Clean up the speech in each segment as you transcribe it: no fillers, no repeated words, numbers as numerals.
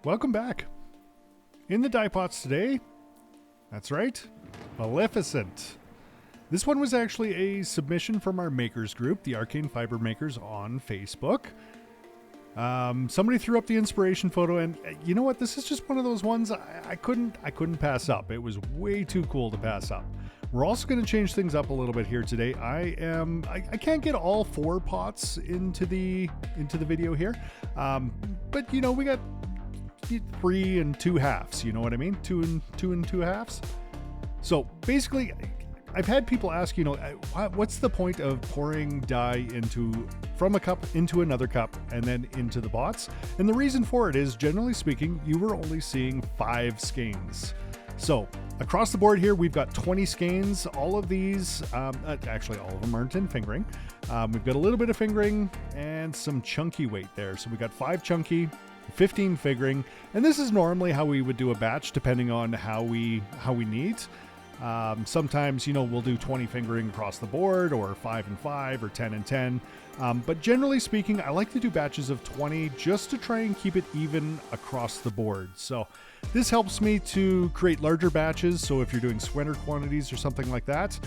Welcome back. In the dye pots today, that's right, Maleficent. This one was actually a submission from our makers group, the Arcane Fiber Makers on Facebook. Somebody threw up the inspiration photo, and you know what? This is just one of those ones I couldn't pass up. It was way too cool to pass up. We're also going to change things up a little bit here today. I can't get all 4 pots into the video here, but you know, we got 3 and 2 halves. You know what I mean? 2 and 2 halves. So basically, I've had people ask, you know, what's the point of pouring dye from a cup into another cup and then into the pots? And the reason for it is, generally speaking, you were only seeing 5 skeins. So across the board here, we've got 20 skeins. All of these, actually all of them aren't in fingering. We've got a little bit of fingering and some chunky weight there. So we got 5 chunky, 15 fingering, and this is normally how we would do a batch, depending on how we need. Sometimes, you know, we'll do 20 fingering across the board, or 5 and 5, or 10 and 10. But generally speaking, I like to do batches of 20 just to try and keep it even across the board. So this helps me to create larger batches. So if you're doing sweater quantities or something like that,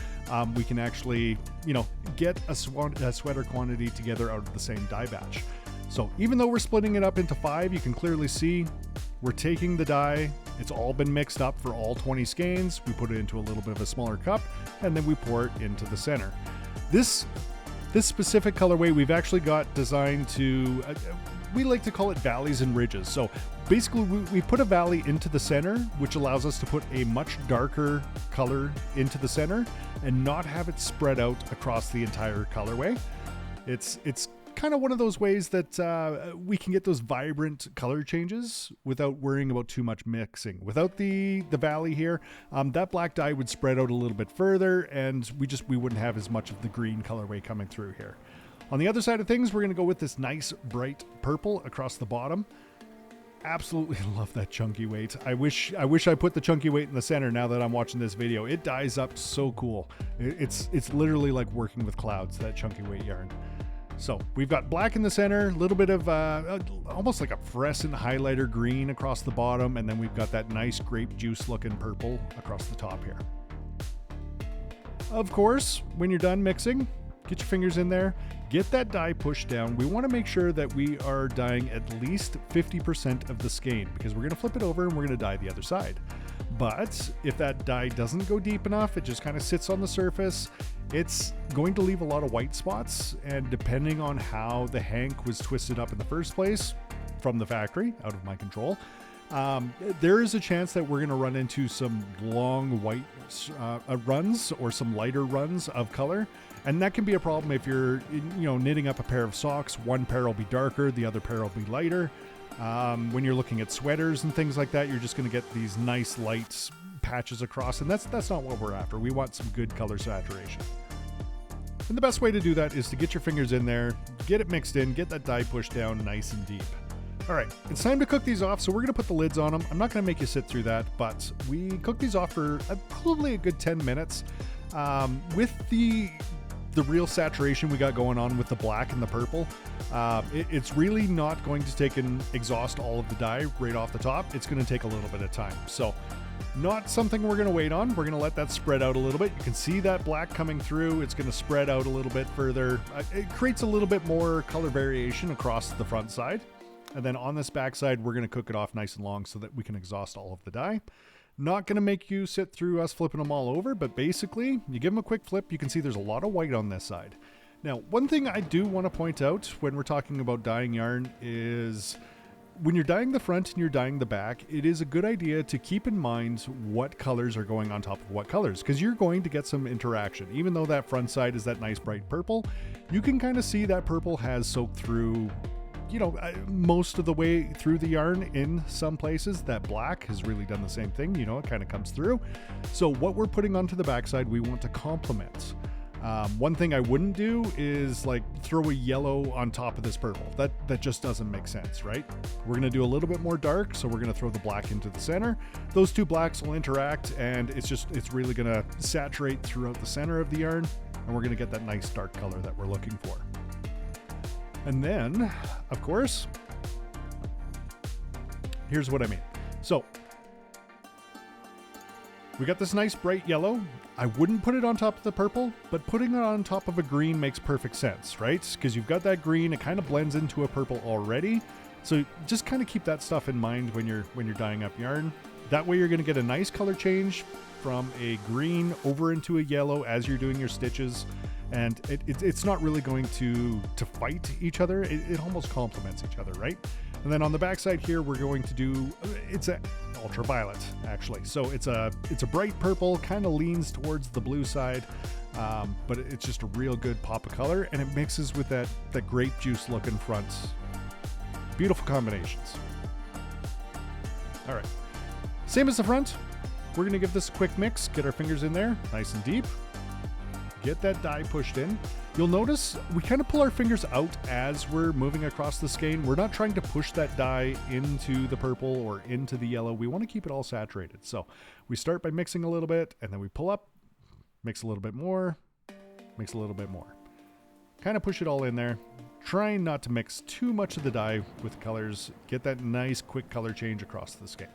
we can actually, you know, get a sweater quantity together out of the same dye batch. So even though we're splitting it up into 5, you can clearly see we're taking the dye. It's all been mixed up for all 20 skeins. We put it into a little bit of a smaller cup, and then we pour it into the center. This specific colorway we've actually got designed to, we like to call it valleys and ridges. So basically we put a valley into the center, which allows us to put a much darker color into the center and not have it spread out across the entire colorway. It's kind of one of those ways that we can get those vibrant color changes without worrying about too much mixing. Without the valley here, that black dye would spread out a little bit further, and we wouldn't have as much of the green colorway coming through here. On the other side of things, we're going to go with this nice bright purple across the bottom. Absolutely love that chunky weight. I wish I put the chunky weight in the center now that I'm watching this video. It dyes up so cool. It's literally like working with clouds, that chunky weight yarn. So we've got black in the center, a little bit of almost like a fluorescent highlighter green across the bottom, and then we've got that nice grape juice looking purple across the top here. Of course, when you're done mixing, get your fingers in there, get that dye pushed down. We want to make sure that we are dyeing at least 50% of the skein, because we're going to flip it over and we're going to dye the other side. But if that dye doesn't go deep enough, it just kind of sits on the surface, it's going to leave a lot of white spots, and depending on how the hank was twisted up in the first place from the factory, out of my control, there is a chance that we're going to run into some long white runs or some lighter runs of color, and that can be a problem if you're, you know, knitting up a pair of socks. One pair will be darker, the other pair will be lighter. When you're looking at sweaters and things like that, you're just going to get these nice light patches across, and that's not what we're after. We want some good color saturation. And the best way to do that is to get your fingers in there, get it mixed in, get that dye pushed down nice and deep. All right, it's time to cook these off, so we're going to put the lids on them. I'm not going to make you sit through that, but we cook these off for probably a good 10 minutes. With the real saturation we got going on with the black and the purple, it's really not going to take and exhaust all of the dye right off the top. It's going to take a little bit of time. So not something we're going to wait on. We're going to let that spread out a little bit. You can see that black coming through. It's going to spread out a little bit further. It creates a little bit more color variation across the front side. And then on this back side, we're going to cook it off nice and long so that we can exhaust all of the dye. Not going to make you sit through us flipping them all over, but basically, you give them a quick flip, you can see there's a lot of white on this side. Now, one thing I do want to point out when we're talking about dyeing yarn is when you're dyeing the front and you're dyeing the back, it is a good idea to keep in mind what colors are going on top of what colors, because you're going to get some interaction. Even though that front side is that nice bright purple, you can kind of see that purple has soaked through, you know, most of the way through the yarn. In some places that black has really done the same thing, you know, it kind of comes through. So what we're putting onto the backside, we want to complement. One thing I wouldn't do is like throw a yellow on top of this purple. That just doesn't make sense, right? We're going to do a little bit more dark, so we're going to throw the black into the center. Those two blacks will interact, and it's really going to saturate throughout the center of the yarn, and we're going to get that nice dark color that we're looking for. And then, of course, here's what I mean. So we got this nice bright yellow. I wouldn't put it on top of the purple, but putting it on top of a green makes perfect sense, right? Because you've got that green, it kind of blends into a purple already. So just kind of keep that stuff in mind when you're dyeing up yarn. That way you're going to get a nice color change from a green over into a yellow as you're doing your stitches. And it's not really going to fight each other. It almost complements each other, right? And then on the back side here, we're going to do, it's a ultraviolet actually. So it's a bright purple, kind of leans towards the blue side, but it's just a real good pop of color, and it mixes with that grape juice look in front. Beautiful combinations. All right, same as the front. We're gonna give this a quick mix, get our fingers in there, nice and deep. Get that dye pushed in. You'll notice we kind of pull our fingers out as we're moving across the skein. We're not trying to push that dye into the purple or into the yellow. We want to keep it all saturated. So we start by mixing a little bit, and then we pull up, mix a little bit more, mix a little bit more. Kind of push it all in there. Trying not to mix too much of the dye with the colors. Get that nice quick color change across the skein.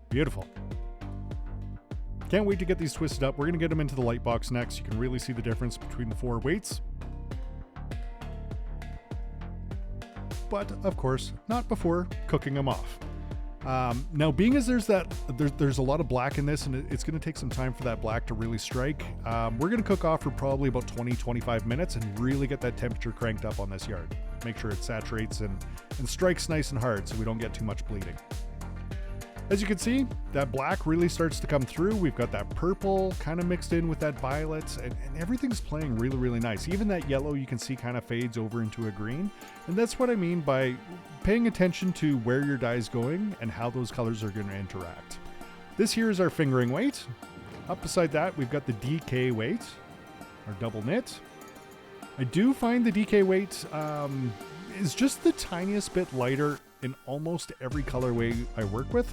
Beautiful. Can't wait to get these twisted up. We're going to get them into the light box next. You can really see the difference between the 4 weights. But, of course, not before cooking them off. Now, being as there's a lot of black in this, and it's going to take some time for that black to really strike, we're going to cook off for probably about 20-25 minutes and really get that temperature cranked up on this yarn. Make sure it saturates and strikes nice and hard so we don't get too much bleeding. As you can see, that black really starts to come through. We've got that purple kind of mixed in with that violet, and everything's playing really, really nice. Even that yellow you can see kind of fades over into a green. And that's what I mean by paying attention to where your dye is going and how those colors are going to interact. This here is our fingering weight. Up beside that, we've got the DK weight, our double knit. I do find the DK weight is just the tiniest bit lighter in almost every colorway I work with.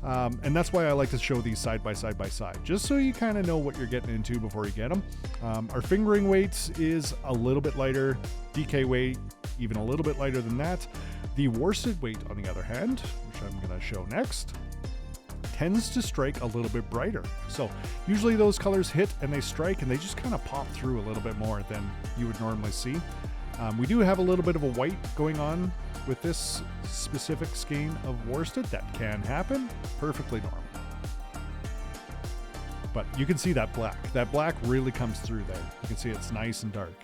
And that's why I like to show these side by side, just so you kind of know what you're getting into before you get them. Our fingering weight is a little bit lighter, DK weight even a little bit lighter than that. The worsted weight, on the other hand, which I'm going to show next, tends to strike a little bit brighter. So usually those colors hit and they strike and they just kind of pop through a little bit more than you would normally see. We do have a little bit of a white going on with this specific skein of worsted. That can happen. Perfectly normal. But you can see that black. That black really comes through there. You can see it's nice and dark.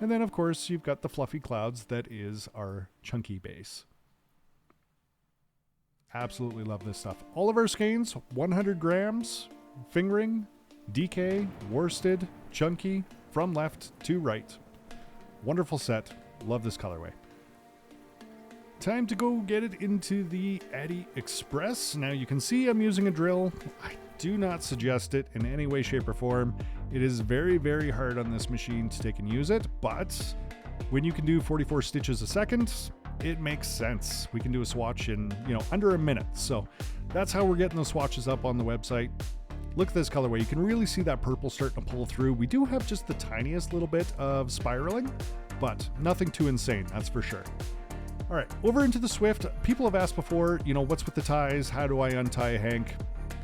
And then, of course, you've got the fluffy clouds that is our chunky base. Absolutely love this stuff. All of our skeins, 100 grams, fingering, DK, worsted, chunky, from left to right. Wonderful set. Love this colorway. Time to go get it into the Addy Express. Now you can see I'm using a drill. I do not suggest it in any way, shape, or form. It is very, very hard on this machine to take and use it, but when you can do 44 stitches a second, it makes sense. We can do a swatch in, under a minute. So that's how we're getting the swatches up on the website. Look at this colorway. You can really see that purple starting to pull through. We do have just the tiniest little bit of spiraling, but nothing too insane, that's for sure. All right, over into the Swift. People have asked before, what's with the ties? How do I untie a hank?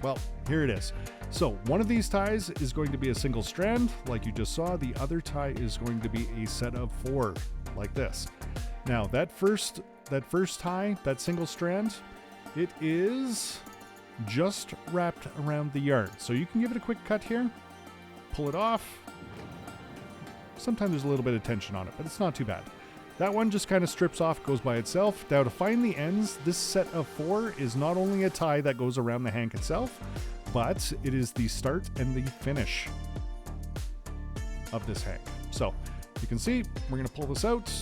Well, here it is. So one of these ties is going to be a single strand, like you just saw. The other tie is going to be a set of 4, like this. Now, that first tie, that single strand, it is just wrapped around the yarn. So you can give it a quick cut here, pull it off. Sometimes there's a little bit of tension on it, but it's not too bad. That one just kind of strips off, goes by itself. Now to find the ends, this set of 4 is not only a tie that goes around the hank itself, but it is the start and the finish of this hank. So you can see, we're going to pull this out.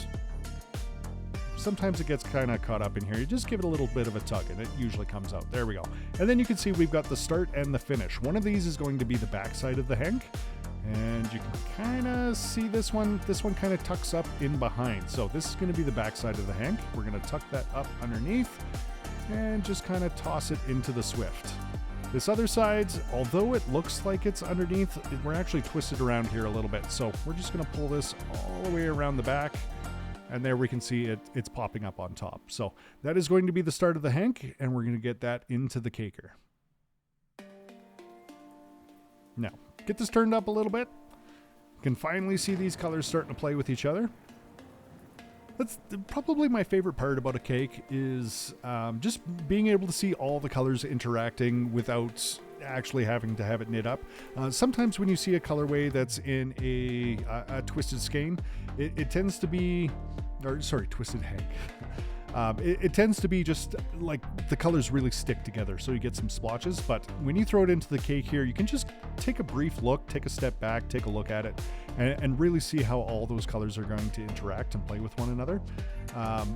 Sometimes it gets kind of caught up in here. You just give it a little bit of a tug and it usually comes out. There we go. And then you can see we've got the start and the finish. One of these is going to be the back side of the hank. And you can kind of see this one kind of tucks up in behind. So this is going to be the back side of the hank. We're going to tuck that up underneath and just kind of toss it into the Swift. This other side, although it looks like it's underneath, we're actually twisted around here a little bit. So we're just going to pull this all the way around the back. And there we can see it's popping up on top. So that is going to be the start of the hank, and we're going to get that into the caker. Now, get this turned up a little bit. You can finally see these colors starting to play with each other. That's probably my favorite part about a cake is just being able to see all the colors interacting without actually having to have it knit up. Sometimes when you see a colorway that's in a twisted skein, it tends to be, twisted hank. It tends to be just like the colors really stick together, so you get some splotches. But when you throw it into the cake here, you can just take a brief look, take a step back, take a look at it, and really see how all those colors are going to interact and play with one another.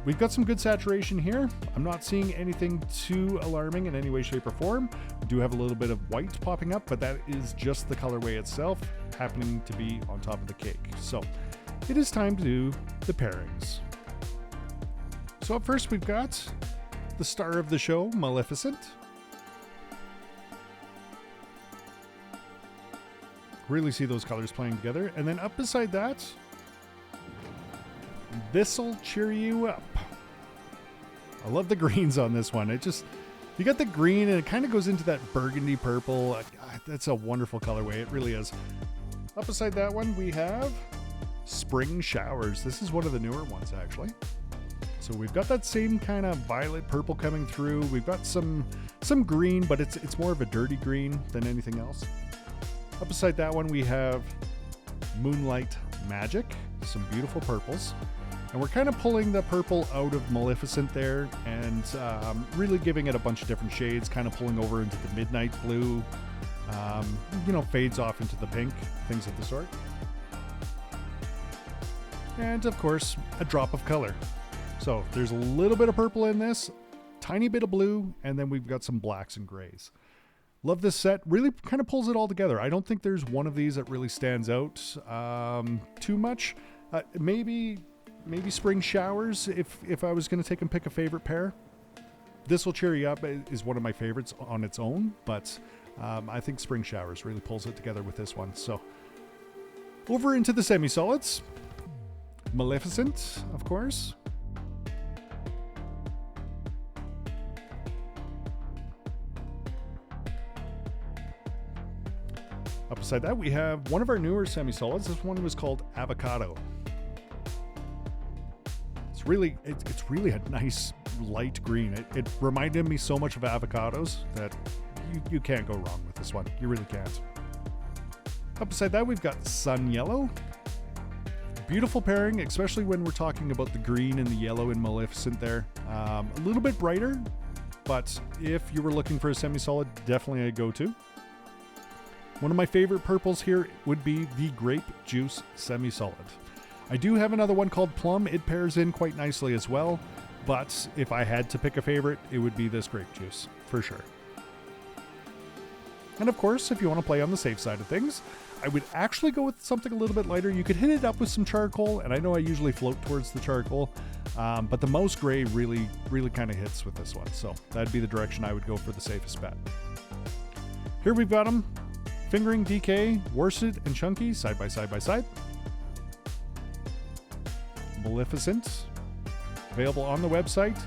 We've got some good saturation here. I'm not seeing anything too alarming in any way, shape, or form. We do have a little bit of white popping up, but that is just the colorway itself happening to be on top of the cake. So it is time to do the pairings. So up first, we've got the star of the show, Maleficent. Really see those colors playing together. And then up beside that, this'll cheer you up. I love the greens on this one. You got the green and it kind of goes into that burgundy purple. That's a wonderful colorway. It really is. Up beside that one, we have Spring Showers. This is one of the newer ones, actually. So we've got that same kind of violet purple coming through. We've got some green, but it's more of a dirty green than anything else. Up beside that one, we have Moonlight Magic, some beautiful purples. And we're kind of pulling the purple out of Maleficent there and really giving it a bunch of different shades, kind of pulling over into the midnight blue, fades off into the pink, things of the sort. And of course, a drop of color. So there's a little bit of purple in this, tiny bit of blue, and then we've got some blacks and grays. Love this set. Really kind of pulls it all together. I don't think there's one of these that really stands out too much. Maybe Spring Showers if I was going to take and pick a favorite pair. This Will Cheer You Up is one of my favorites on its own, but I think Spring Showers really pulls it together with this one. So over into the semi-solids. Maleficent, of course. Up beside that, we have one of our newer semi-solids. This one was called Avocado. It's really a nice light green. It reminded me so much of avocados that you can't go wrong with this one. You really can't. Up beside that, we've got Sun Yellow. Beautiful pairing, especially when we're talking about the green and the yellow in Maleficent there. A little bit brighter, but if you were looking for a semi-solid, definitely a go-to. One of my favorite purples here would be the Grape Juice Semi-Solid. I do have another one called Plum. It pairs in quite nicely as well, but if I had to pick a favorite, it would be this Grape Juice, for sure. And of course, if you want to play on the safe side of things, I would actually go with something a little bit lighter. You could hit it up with some charcoal, and I know I usually float towards the charcoal, but the Mouse Gray really kind of hits with this one, so that'd be the direction I would go for the safest bet. Here we've got them. Fingering DK, worsted, and chunky, side by side. Maleficent, available on the website.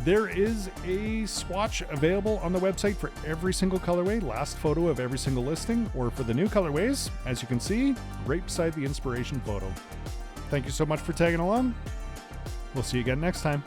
There is a swatch available on the website for every single colorway, last photo of every single listing, or for the new colorways, as you can see, right beside the inspiration photo. Thank you so much for tagging along. We'll see you again next time.